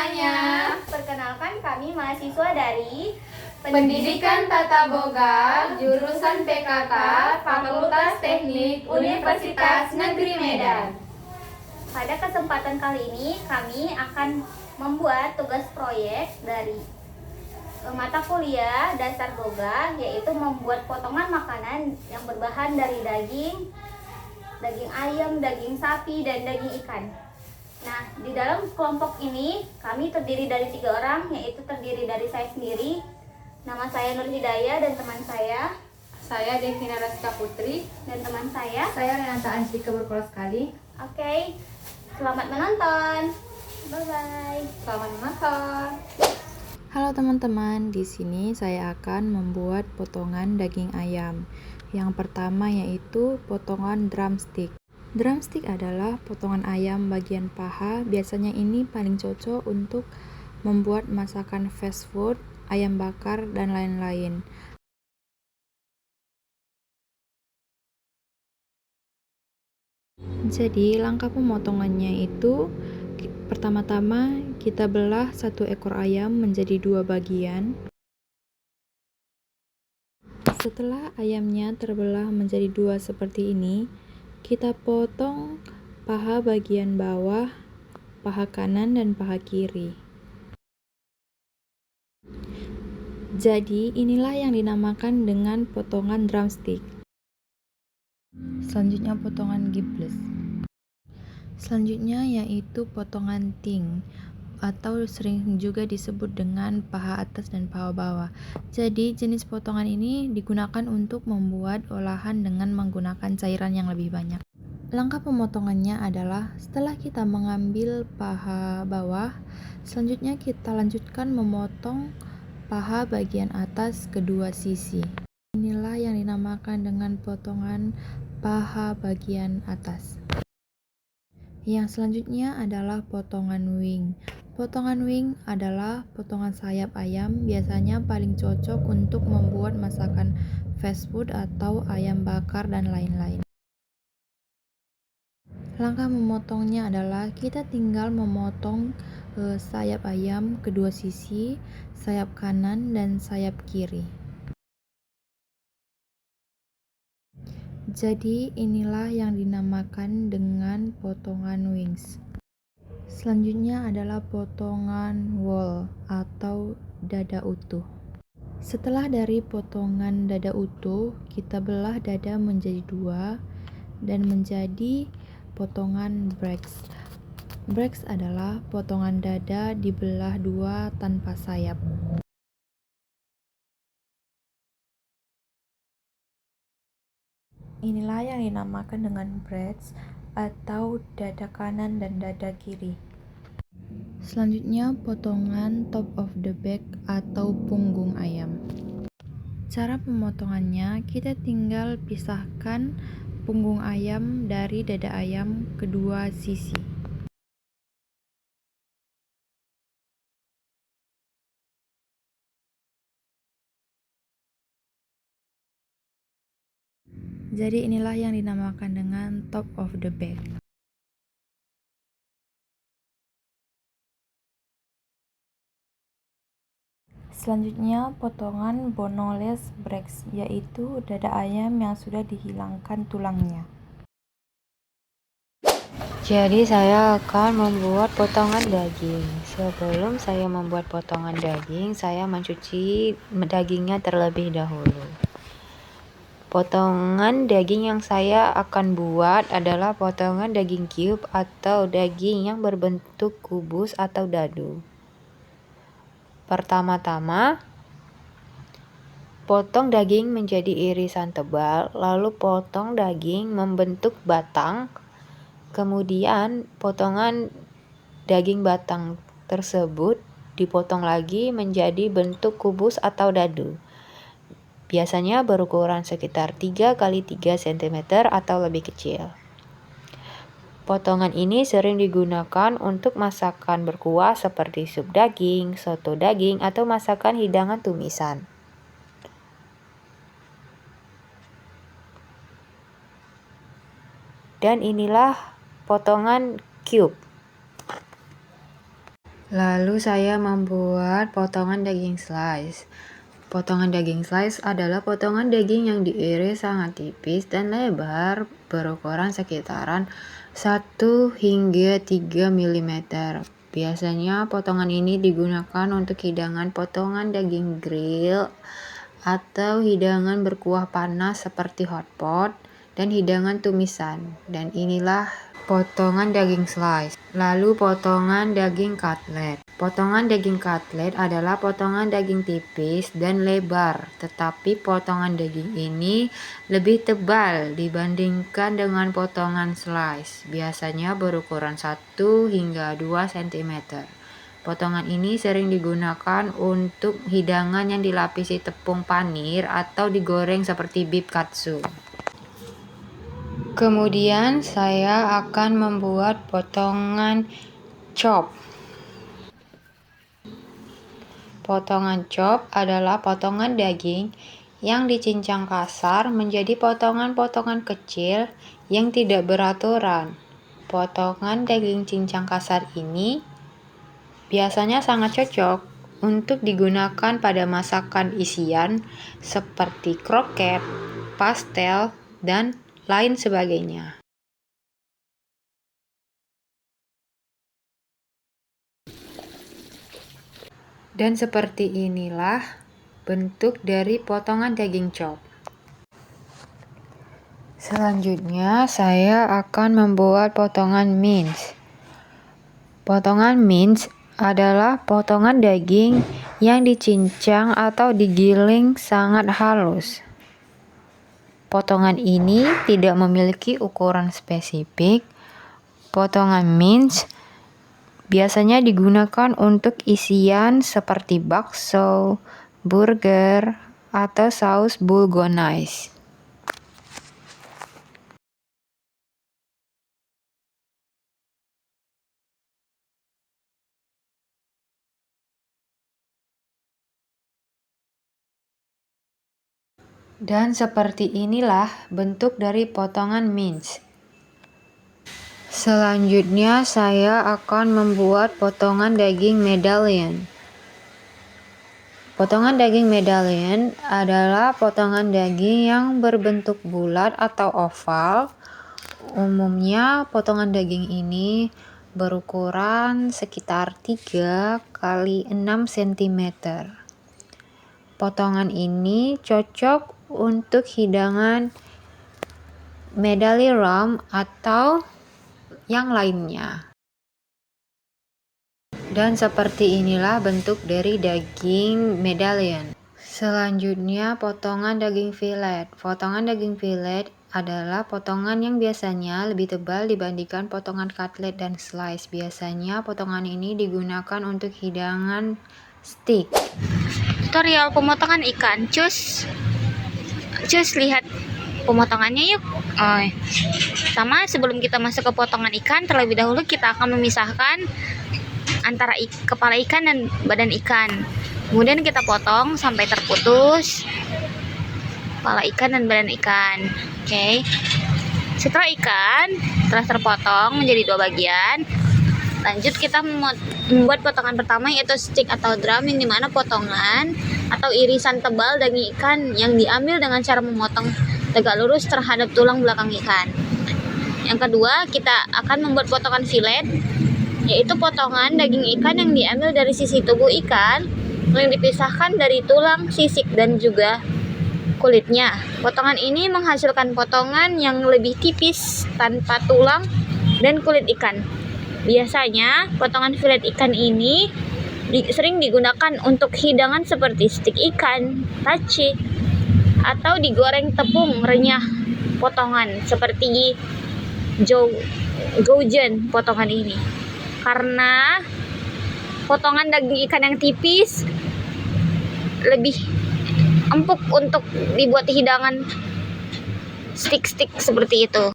semuanya. Perkenalkan kami mahasiswa dari Pendidikan Tata Boga, jurusan PKK, Fakultas Teknik, Universitas Negeri Medan. Pada kesempatan kali ini kami akan membuat tugas proyek dari mata kuliah dasar Boga, yaitu membuat potongan makanan yang berbahan dari daging ayam, daging sapi, dan daging ikan. Nah, di dalam kelompok ini kami terdiri dari 3 orang, yaitu terdiri dari saya sendiri, nama saya Nur Hidayah, dan teman saya Devina Raska Putri, dan teman saya Renata Anslika Berkola sekali. Oke, selamat menonton. Bye-bye. Selamat menonton. Halo teman-teman, di sini saya akan membuat potongan daging ayam. Yang pertama yaitu potongan drumstick. Drumstick adalah potongan ayam bagian paha. Biasanya ini paling cocok untuk membuat masakan fast food, ayam bakar, dan lain-lain. Jadi langkah pemotongannya itu pertama-tama kita belah satu ekor ayam menjadi 2 bagian. Setelah ayamnya terbelah menjadi 2 seperti ini, kita potong paha bagian bawah, paha kanan, dan paha kiri. Jadi inilah yang dinamakan dengan potongan drumstick. Selanjutnya potongan gibless. Selanjutnya yaitu potongan ting, atau sering juga disebut dengan paha atas dan paha bawah. Jadi jenis potongan ini digunakan untuk membuat olahan dengan menggunakan cairan yang lebih banyak. Langkah pemotongannya adalah setelah kita mengambil paha bawah, selanjutnya kita lanjutkan memotong paha bagian atas kedua sisi. Inilah yang dinamakan dengan potongan paha bagian atas. Yang selanjutnya adalah potongan wing. Potongan wing adalah potongan sayap ayam, biasanya paling cocok untuk membuat masakan fast food atau ayam bakar dan lain-lain. Langkah memotongnya adalah kita tinggal memotong sayap ayam kedua sisi, sayap kanan dan sayap kiri. Jadi inilah yang dinamakan dengan potongan wings. Selanjutnya adalah potongan whole atau dada utuh. Setelah dari potongan dada utuh, kita belah dada menjadi 2 dan menjadi potongan breast. Breast adalah potongan dada dibelah 2 tanpa sayap. Inilah yang dinamakan dengan breast atau dada kanan dan dada kiri. Selanjutnya potongan top of the back atau punggung ayam. Cara pemotongannya, kita tinggal pisahkan punggung ayam dari dada ayam kedua sisi. Jadi inilah yang dinamakan dengan top of the back. Selanjutnya potongan boneless breast, yaitu dada ayam yang sudah dihilangkan tulangnya. Jadi saya akan membuat potongan daging. Sebelum saya membuat potongan daging, saya mencuci dagingnya terlebih dahulu. Potongan daging yang saya akan buat adalah potongan daging cube atau daging yang berbentuk kubus atau dadu. Pertama-tama, potong daging menjadi irisan tebal, lalu potong daging membentuk batang. Kemudian potongan daging batang tersebut dipotong lagi menjadi bentuk kubus atau dadu. Biasanya berukuran sekitar 3 x 3 cm atau lebih kecil. Potongan ini sering digunakan untuk masakan berkuah seperti sup daging, soto daging, atau masakan hidangan tumisan. Dan inilah potongan cube. Lalu saya membuat potongan daging slice. Potongan daging slice adalah potongan daging yang diiris sangat tipis dan lebar berukuran sekitaran 1 hingga 3 mm. Biasanya potongan ini digunakan untuk hidangan potongan daging grill atau hidangan berkuah panas seperti hotpot dan hidangan tumisan. Dan inilah potongan daging slice. Lalu potongan daging cutlet. Potongan daging cutlet adalah potongan daging tipis dan lebar, tetapi potongan daging ini lebih tebal dibandingkan dengan potongan slice, biasanya berukuran 1 hingga 2 cm. Potongan ini sering digunakan untuk hidangan yang dilapisi tepung panir atau digoreng seperti beef katsu. Kemudian saya akan membuat potongan chop. Potongan chop adalah potongan daging yang dicincang kasar menjadi potongan-potongan kecil yang tidak beraturan. Potongan daging cincang kasar ini biasanya sangat cocok untuk digunakan pada masakan isian seperti kroket, pastel, dan lain sebagainya. Dan seperti inilah bentuk dari potongan daging chop. Selanjutnya saya akan membuat potongan mince. Potongan mince adalah potongan daging yang dicincang atau digiling sangat halus. Potongan ini tidak memiliki ukuran spesifik. Potongan mince biasanya digunakan untuk isian seperti bakso, burger, atau saus bolognese. Dan seperti inilah bentuk dari potongan mince. Selanjutnya saya akan membuat potongan daging medallion. Potongan daging medallion adalah potongan daging yang berbentuk bulat atau oval. Umumnya potongan daging ini berukuran sekitar 3 x 6 cm. Potongan ini cocok untuk hidangan medallion lamb atau yang lainnya. Dan seperti inilah bentuk dari daging medallion. Selanjutnya potongan daging fillet. Potongan daging fillet adalah potongan yang biasanya lebih tebal dibandingkan potongan cutlet dan slice. Biasanya potongan ini digunakan untuk hidangan steak. Tutorial pemotongan ikan. Cus lihat pemotongannya yuk. Pertama, sebelum kita masuk ke potongan ikan, terlebih dahulu kita akan memisahkan antara kepala ikan dan badan ikan. Kemudian kita potong sampai terputus kepala ikan dan badan ikan. Oke. Setelah ikan telah terpotong menjadi 2 bagian, lanjut kita membuat potongan pertama, yaitu stick atau drum, yang dimana potongan atau irisan tebal daging ikan yang diambil dengan cara memotong tegak lurus terhadap tulang belakang ikan. Yang kedua, kita akan membuat potongan fillet, yaitu potongan daging ikan yang diambil dari sisi tubuh ikan yang dipisahkan dari tulang, sisik, dan juga kulitnya. Potongan ini menghasilkan potongan yang lebih tipis tanpa tulang dan kulit ikan. Biasanya potongan fillet ikan ini sering digunakan untuk hidangan seperti stik ikan, tachi, atau digoreng tepung renyah potongan seperti gojen potongan ini. Karena potongan daging ikan yang tipis lebih empuk untuk dibuat hidangan stik-stik seperti itu.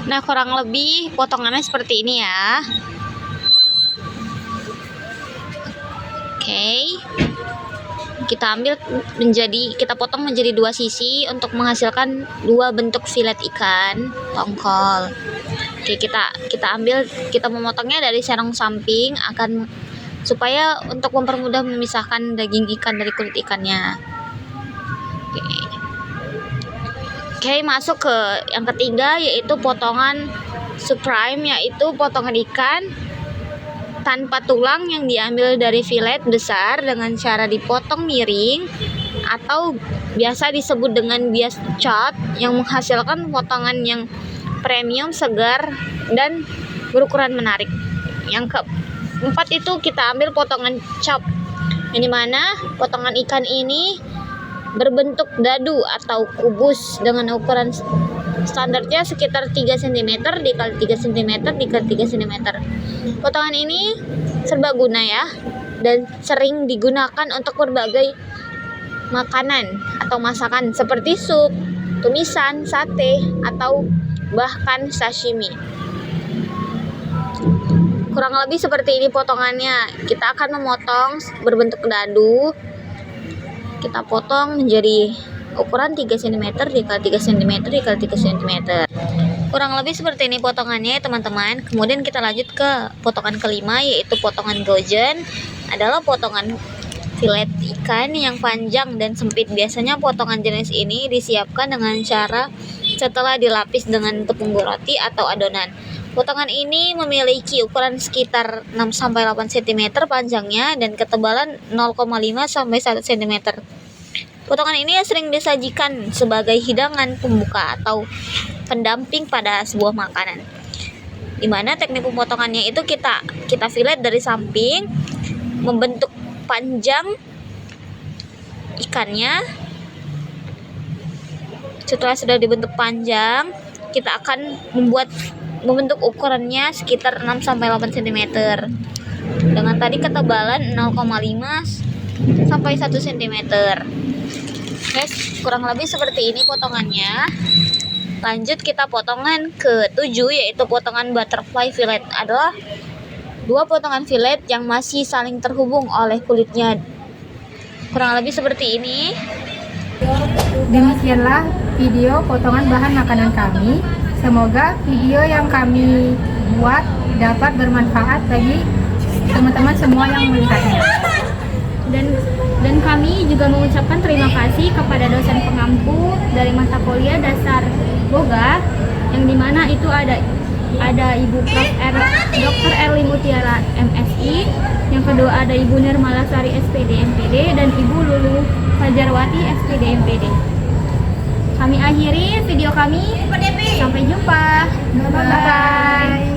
Nah, kurang lebih potongannya seperti ini ya. Oke. Kita potong menjadi 2 sisi untuk menghasilkan 2 bentuk fillet ikan tongkol. Oke, kita memotongnya dari serong samping, akan supaya untuk mempermudah memisahkan daging ikan dari kulit ikannya. Oke, masuk ke yang ketiga, yaitu potongan supreme, yaitu potongan ikan tanpa tulang yang diambil dari filet besar dengan cara dipotong miring atau biasa disebut dengan bias cut, yang menghasilkan potongan yang premium, segar, dan berukuran menarik. Yang keempat itu kita ambil potongan chop, yang dimana potongan ikan ini berbentuk dadu atau kubus dengan ukuran standarnya sekitar 3 cm dikali 3 cm dikali 3 cm. Potongan ini serbaguna ya, dan sering digunakan untuk berbagai makanan atau masakan seperti sup, tumisan, sate, atau bahkan sashimi. Kurang lebih seperti ini potongannya. Kita akan memotong berbentuk dadu. Kita potong menjadi ukuran 3 cm dikali 3 cm dikali 3 cm. Kurang lebih seperti ini potongannya ya teman-teman. Kemudian kita lanjut ke potongan kelima, yaitu potongan gojen. Adalah potongan filet ikan yang panjang dan sempit. Biasanya potongan jenis ini disiapkan dengan cara setelah dilapis dengan tepung roti atau adonan. Potongan ini memiliki ukuran sekitar 6-8 cm panjangnya dan ketebalan 0,5-1 cm. Potongan ini sering disajikan sebagai hidangan pembuka atau pendamping pada sebuah makanan. Dimana teknik pemotongannya itu kita filet dari samping, membentuk panjang ikannya. Setelah sudah dibentuk panjang, kita akan membentuk ukurannya sekitar 6-8 cm dengan tadi ketebalan 0,5-1 cm. Guys, kurang lebih seperti ini potongannya. Lanjut kita potongan ke-7, yaitu potongan butterfly fillet. Adalah dua potongan fillet yang masih saling terhubung oleh kulitnya. Kurang lebih seperti ini. Demikianlah video potongan bahan makanan kami. Semoga video yang kami buat dapat bermanfaat bagi teman-teman semua yang melihatnya. Dan kami juga mengucapkan terima kasih kepada dosen pengampu dari mata kuliah dasar Boga, yang dimana itu ada Ibu Prof. Dr. Erli Mutiara MSI, yang kedua ada Ibu Nirmalasari SPD MPD, dan Ibu Lulu Fajarwati SPD MPD. Kami akhiri video kami. Sampai jumpa. Bye-bye.